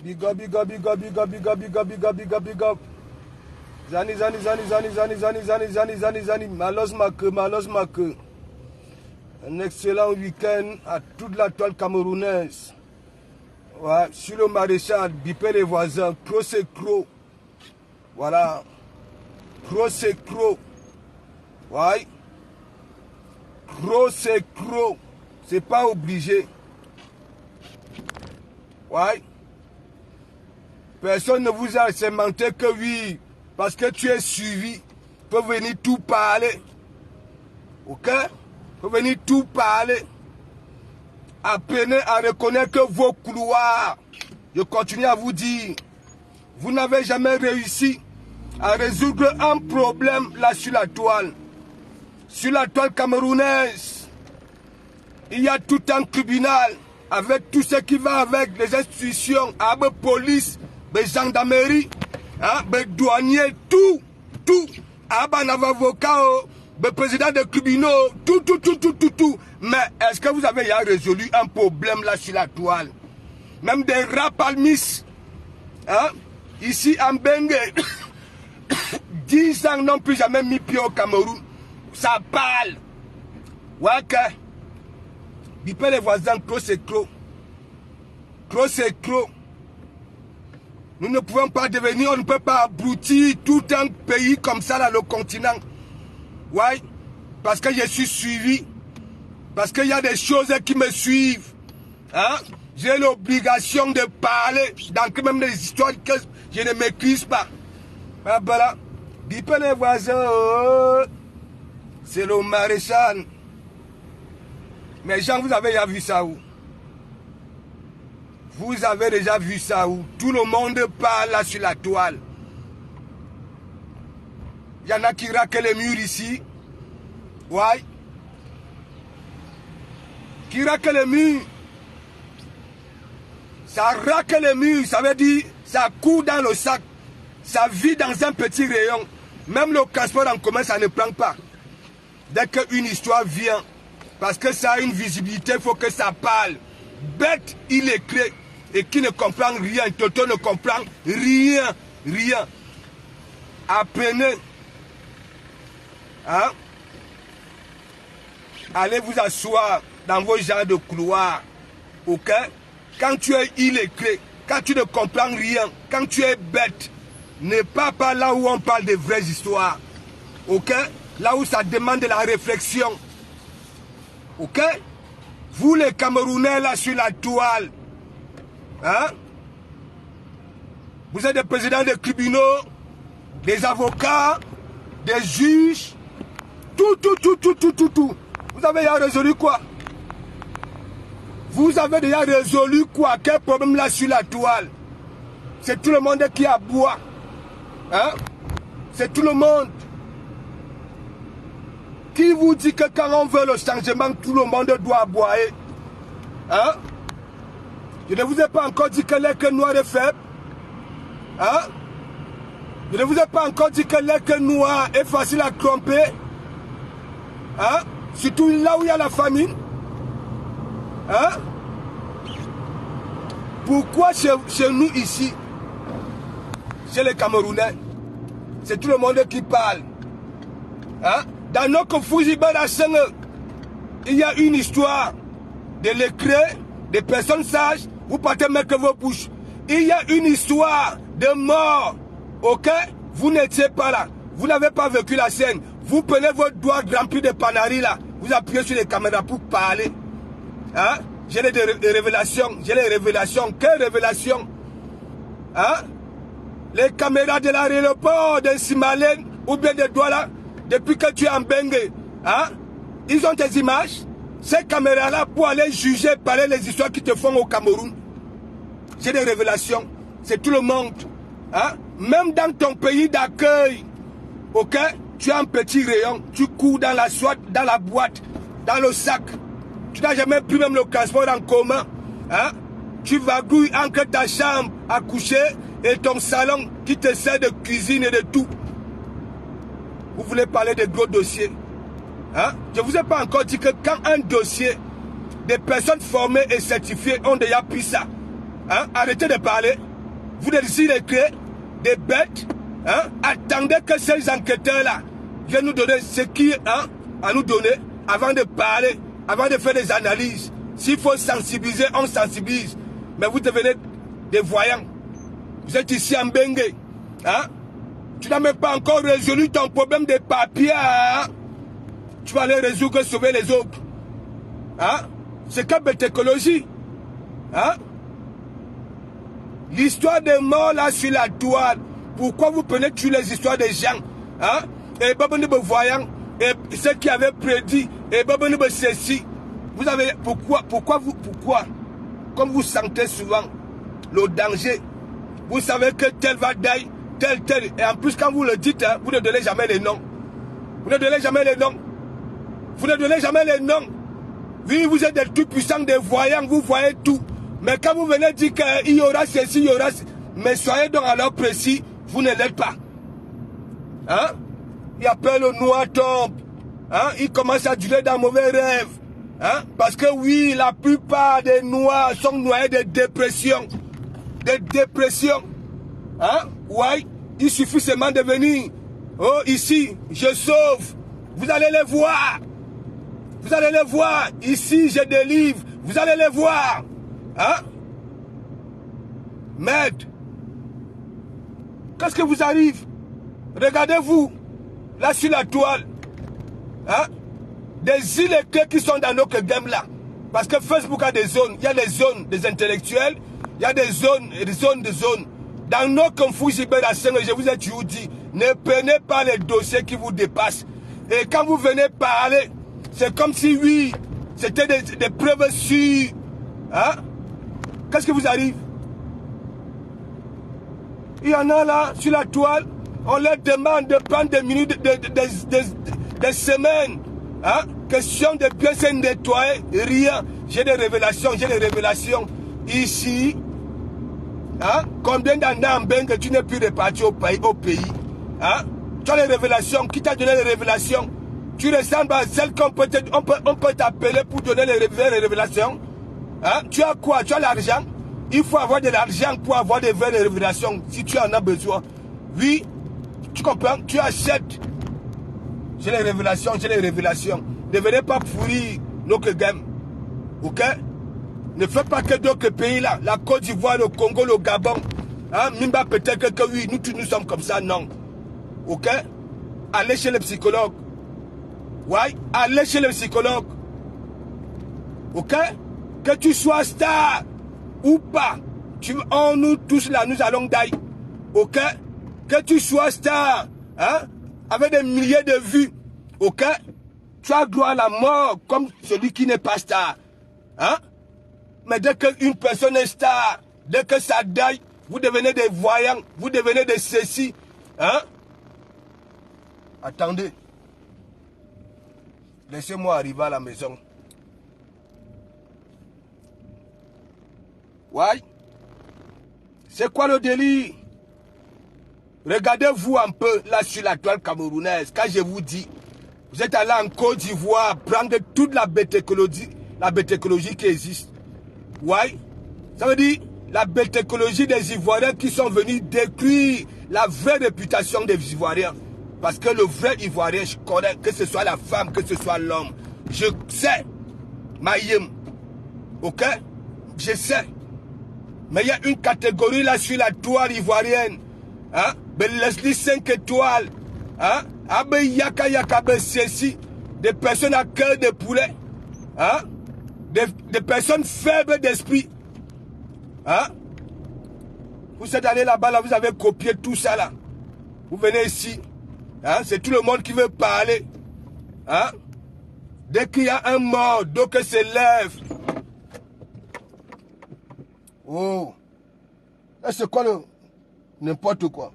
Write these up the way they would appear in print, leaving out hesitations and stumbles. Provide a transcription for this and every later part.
Big up, big up, big up, big up, big up, big up, big up, big up, big up. Zani, zani, zani, zani, zani, zani, zani, zani, zani, zani. Malos make, malos make. Un excellent week-end à toute la toile camerounaise. Ouais, sur le maréchal, biper les voisins, Cro c'est Cro. Voilà. Cro c'est Cro. Ouais. Cro c'est Cro. C'est pas obligé. Ouais. Personne ne vous a sémenté que oui, parce que tu es suivi, peut venir tout parler. Ok? Peut venir tout parler. Apprenez à reconnaître que vos couloirs, je continue à vous dire, vous n'avez jamais réussi à résoudre un problème là sur la toile. Sur la toile camerounaise, il y a tout un tribunal avec tout ce qui va avec les institutions, avec la police, les gendarmeries, hein, les douaniers, tout. Avec un avocat, le président des tribunaux, tout. Mais est-ce que vous avez résolu un problème là sur la toile? Même des rapalmis, hein, ici en Bengue, 10 ans n'ont plus jamais mis pied au Cameroun. Ça parle. Ouais, que. Bipez les voisins, Cro c'est Cro. Cro c'est Cro. Nous ne pouvons pas devenir, on ne peut pas abrutir tout un pays comme ça dans le continent. Ouais, parce que je suis suivi. Parce qu'il y a des choses qui me suivent. Hein? J'ai l'obligation de parler dans même des histoires que je ne maîtrise pas. Ah, voilà. Bipez les voisins, oh. C'est le maréchal. Mais gens, vous avez déjà vu ça où? Vous avez déjà vu ça où? Tout le monde parle là sur la toile. Il y en a qui raquent les murs ici. Ouais. Qui raquent les murs. Ça raque les murs, ça veut dire ça court dans le sac. Ça vit dans un petit rayon. Même le transport en commun, ça ne prend pas. Dès qu'une histoire vient, parce que ça a une visibilité, il faut que ça parle. Bête, il est clé. Et qui ne comprend rien, Toto ne comprend rien. Apprenez. Hein? Allez vous asseoir dans vos genres de couloirs. Ok? Quand tu es illettré, quand tu ne comprends rien, quand tu es bête, ne pars pas là où on parle de vraies histoires. Ok? Là où ça demande de la réflexion. Ok? Vous les Camerounais là sur la toile. Hein? Vous êtes des présidents de tribunaux, des avocats, des juges, tout. Vous avez déjà résolu quoi? Vous avez déjà résolu quoi? Quel problème là sur la toile? C'est tout le monde qui aboie. Hein? C'est tout le monde. Qui vous dit que quand on veut le changement, tout le monde doit aboyer? Hein? Je ne vous ai pas encore dit que l'être noir est faible. Hein? Je ne vous ai pas encore dit que l'être noir est facile à tromper. Hein? Surtout là où il y a la famine. Hein? Pourquoi chez nous ici, chez les Camerounais, c'est tout le monde qui parle? Hein? Dans notre Foujibara, il y a une histoire de l'écret, des personnes sages, vous partez mettre vos bouches. Il y a une histoire de mort, ok? Vous n'étiez pas là, vous n'avez pas vécu la scène. Vous prenez votre doigt rempli de panaris là, vous appuyez sur les caméras pour parler. Hein? J'ai des révélations, Quelle révélation? Hein? Les caméras de l'aéroport de Simalène ou bien de Douala, depuis que tu es en Bengue, hein? Ils ont des images. Ces caméras-là pour aller juger, parler les histoires qui te font au Cameroun. J'ai des révélations. C'est tout le monde. Hein? Même dans ton pays d'accueil, ok? Tu as un petit rayon, tu cours dans la soie, dans la boîte, dans le sac. Tu n'as jamais pris même le transport en commun. Hein? Tu vagouilles entre ta chambre à coucher et ton salon qui te sert de cuisine et de tout. Vous voulez parler de gros dossiers. Hein? Je ne vous ai pas encore dit que quand un dossier, des personnes formées et certifiées ont déjà pris ça, Hein? Arrêtez de parler. Vous désirez créer des bêtes. Hein? Attendez que ces enquêteurs-là viennent nous donner ce qui hein, à nous donner avant de parler, avant de faire des analyses. S'il faut sensibiliser, on sensibilise. Mais vous devenez des voyants. Vous êtes ici en Bengue. Hein? Tu n'as même pas encore résolu ton problème de papier. Hein? Tu vas aller résoudre, sauver les autres. Hein? C'est comme cette écologie. Hein? L'histoire des morts là sur la toile. Pourquoi vous prenez tuer les histoires des gens? Hein? Et Babonebe voyant, et ceux qui avaient prédit, et Babonebe ceci. Vous avez, pourquoi, comme vous sentez souvent le danger, vous savez que tel va dire, tel, et en plus quand vous le dites, hein, vous ne donnez jamais les noms. Vous ne donnez jamais les noms. Vous ne donnez jamais les noms. Oui, vous êtes des tout puissants, des voyants, vous voyez tout. Mais quand vous venez dire qu'il y aura ceci, il y aura ceci, mais soyez donc alors précis, vous ne l'êtes pas. Hein? Il appelle le noir tombe. Hein? Il commence à durer dans mauvais rêves. Hein? Parce que oui, la plupart des noirs sont noyés de dépression. Des dépressions. Hein? Ouais, il suffit seulement de venir. Oh, ici, je sauve. Vous allez les voir. Vous allez les voir. Ici, je délivre. Vous allez les voir. Hein? Maître, qu'est-ce que vous arrive? Regardez-vous, là sur la toile. Hein? Des îles clés qui sont dans notre game là. Parce que Facebook a des zones. Il y a des zones des intellectuels. Il y a des zones. Dans nos conflits, je vous ai toujours dit, ne prenez pas les dossiers qui vous dépassent. Et quand vous venez parler, c'est comme si, oui, c'était des preuves sûres. Hein? Qu'est-ce qui vous arrive? Il y en a là, sur la toile, on leur demande de prendre des minutes, des semaines. Hein? Question de bien se nettoyer, rien. J'ai des révélations. Ici, hein? Combien d'années en Bengue tu n'es plus reparti au pays? Hein? Tu as les révélations. Qui t'a donné les révélations? Tu ressembles à celle qu'on peut t'appeler pour donner les révélations. Hein? Tu as quoi? Tu as l'argent? Il faut avoir de l'argent pour avoir des vraies révélations si tu en as besoin. Oui, tu comprends? Tu achètes. J'ai les révélations. Ne venez pas pourrir notre game. Ok? Ne faites pas que d'autres pays là, la Côte d'Ivoire, le Congo, le Gabon. Hein? Mimba peut-être que oui, nous sommes comme ça, non. Ok? Allez chez le psychologue. Ouais, allez chez le psychologue. Ok? Que tu sois star ou pas, nous tous là, nous allons die. Ok? Que tu sois star, hein? Avec des milliers de vues. Ok? Tu as droit à la mort comme celui qui n'est pas star. Hein? Mais dès qu'une personne est star, dès que ça die, vous devenez des voyants, vous devenez des ceci. Hein? Attendez. Laissez-moi arriver à la maison. Ouais. C'est quoi le délire? Regardez-vous un peu là sur la toile camerounaise. Quand je vous dis, vous êtes allé en Côte d'Ivoire prendre toute la bête écologie qui existe. Ouais. Ça veut dire la bête écologie des Ivoiriens qui sont venus détruire la vraie réputation des Ivoiriens. Parce que le vrai Ivoirien, je connais, que ce soit la femme, que ce soit l'homme. Je sais. Maïm. Ok? Je sais. Mais il y a une catégorie là sur la toile ivoirienne. Hein? Leslie 5 étoiles. Hein? Abe yaka ceci. Des personnes à cœur de poulet. Hein? Des personnes faibles d'esprit. Hein? Vous êtes allé là-bas, là, vous avez copié tout ça là. Vous venez ici. Hein? C'est tout le monde qui veut parler. Hein? Dès qu'il y a un mort, donc se lève. Oh. Et c'est quoi le... n'importe quoi.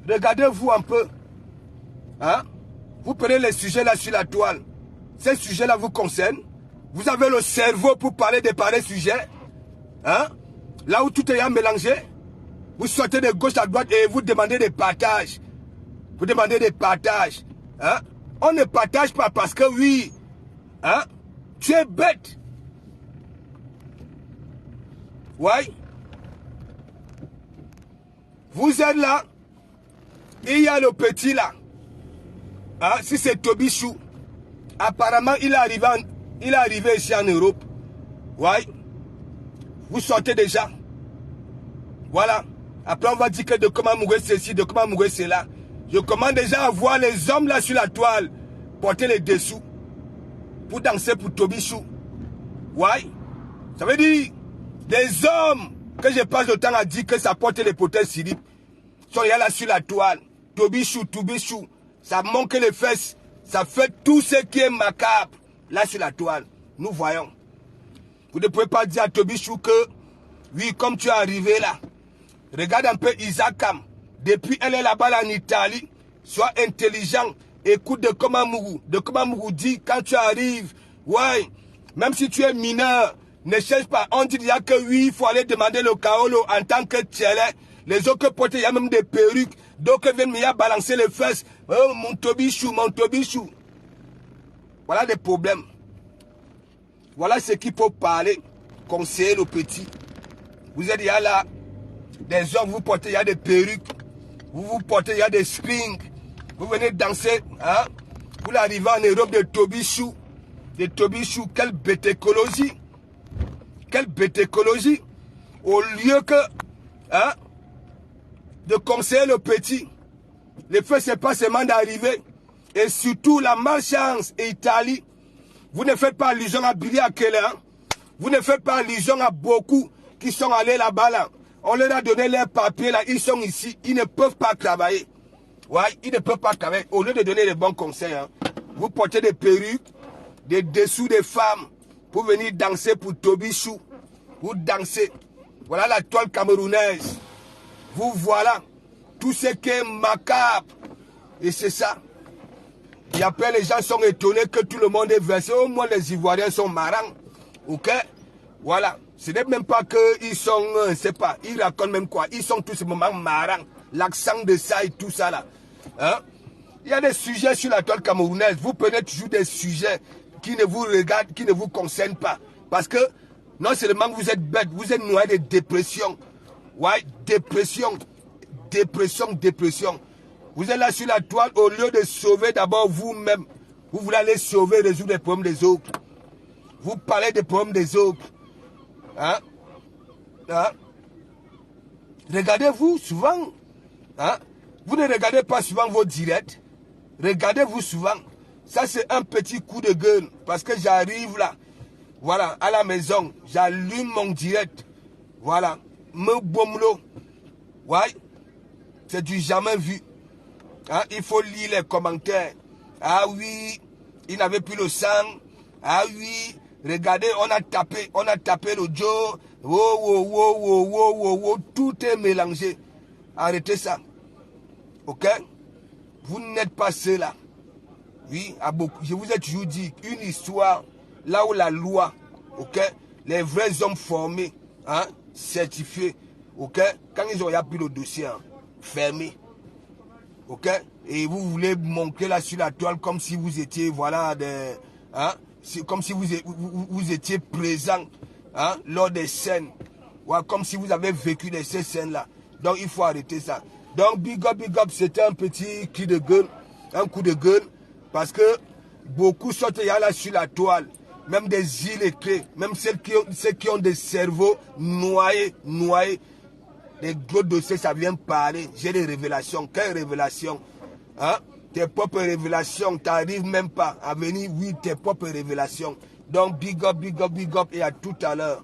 Regardez-vous un peu. Hein? Vous prenez les sujets là sur la toile. Ces sujets-là vous concernent. Vous avez le cerveau pour parler de pareils sujets. Hein? Là où tout est mélangé. Vous sortez de gauche à droite et vous demandez des partages. Vous demandez des partages. Hein? On ne partage pas parce que oui, hein, tu es bête. Ouais. Vous êtes là. Il y a le petit là. Hein, si c'est Tobichou. Apparemment, il est arrivé ici en Europe. Ouais. Vous sortez déjà. Voilà. Après, on va dire que de comment mourir ceci, de comment mourir cela. Je commence déjà à voir les hommes là sur la toile porter les dessous pour danser pour Tobichou. Ouais. Ça veut dire, des hommes que je passe le temps à dire que ça porte les potins Sirip sont là sur la toile. Tobichou, Tobichou. Ça manque les fesses. Ça fait tout ce qui est macabre là sur la toile. Nous voyons. Vous ne pouvez pas dire à Tobichou que, oui, comme tu es arrivé là, regarde un peu Isakam. Depuis elle est là-bas en Italie, sois intelligent. Écoute de comment Mourou dit quand tu arrives. Ouais, même si tu es mineur, ne cherche pas. On dit déjà que oui, il faut aller demander le kaolo en tant que tchélé. Les autres potes, il y a même des perruques. D'autres viennent me balancer les fesses. Oh, mon Tobichou, mon Tobichou. Voilà des problèmes. Voilà ce qu'il faut parler. Conseiller le petit. Vous êtes là. Des hommes, vous portez, il y a des perruques. Vous portez, il y a des strings. Vous venez danser. Hein? Vous arrivez en Europe de Tobichou. De Tobichou, quelle bête écologie. Quelle bête écologie. Au lieu que hein, de conseiller le petit, le fait c'est pas seulement d'arriver. Et surtout la malchance et Italie. Vous ne faites pas allusion à Billy Akela. Vous ne faites pas allusion à beaucoup qui sont allés là-bas là. On leur a donné leurs papiers là, ils sont ici, ils ne peuvent pas travailler. Ouais, ils ne peuvent pas travailler. Au lieu de donner les bons conseils, hein, vous portez des perruques, des dessous des femmes pour venir danser pour Tobichou. Vous dansez. Voilà la toile camerounaise. Vous voilà. Tout ce qui est macabre. Et c'est ça. Et après, les gens sont étonnés que tout le monde est versé. Au moins, les Ivoiriens sont marrants. Ok? Voilà. Ce n'est même pas qu'ils sont, je ne sais pas, ils racontent même quoi. Ils sont tout simplement marrants. L'accent de ça et tout ça là. Hein? Il y a des sujets sur la toile camerounaise. Vous prenez toujours des sujets qui ne vous regardent, qui ne vous concernent pas. Parce que non seulement vous êtes bête, vous êtes noyé de dépression. Ouais, dépression. Dépression, dépression. Vous êtes là sur la toile, au lieu de sauver d'abord vous-même. Vous voulez aller sauver, résoudre les problèmes des autres. Vous parlez des problèmes des autres. Hein? Hein? Regardez-vous souvent. Hein? Vous ne regardez pas souvent vos directs. Regardez-vous souvent. Ça, c'est un petit coup de gueule. Parce que j'arrive là. Voilà, à la maison. J'allume mon direct. Voilà. Me bomlo. Ouais. C'est du jamais vu. Hein? Il faut lire les commentaires. Ah oui, il n'avait plus le sang. Ah oui, regardez, on a tapé le Joe. Tout est mélangé. Arrêtez ça. Ok? Vous n'êtes pas cela. Oui, à beaucoup. Je vous ai toujours dit, une histoire, là où la loi, ok? Les vrais hommes formés, hein, certifiés, ok? Quand ils ont appris le dossier, hein, fermé. Ok? Et vous voulez montrer là sur la toile comme si vous étiez, voilà, hein, comme si vous étiez présent hein, lors des scènes. Ouais, comme si vous avez vécu ces scènes-là. Donc, il faut arrêter ça. Donc, big up, c'était un petit cri de gueule, un coup de gueule, parce que beaucoup sortent là sur la toile, même des illettrés, même ceux qui ont des cerveaux noyés. Les gros dossiers, ça vient parler. J'ai des révélations. Quelles révélations? Hein? Tes propres révélations, tu n'arrives même pas à venir, oui, tes propres révélations. Donc, big up, et à tout à l'heure.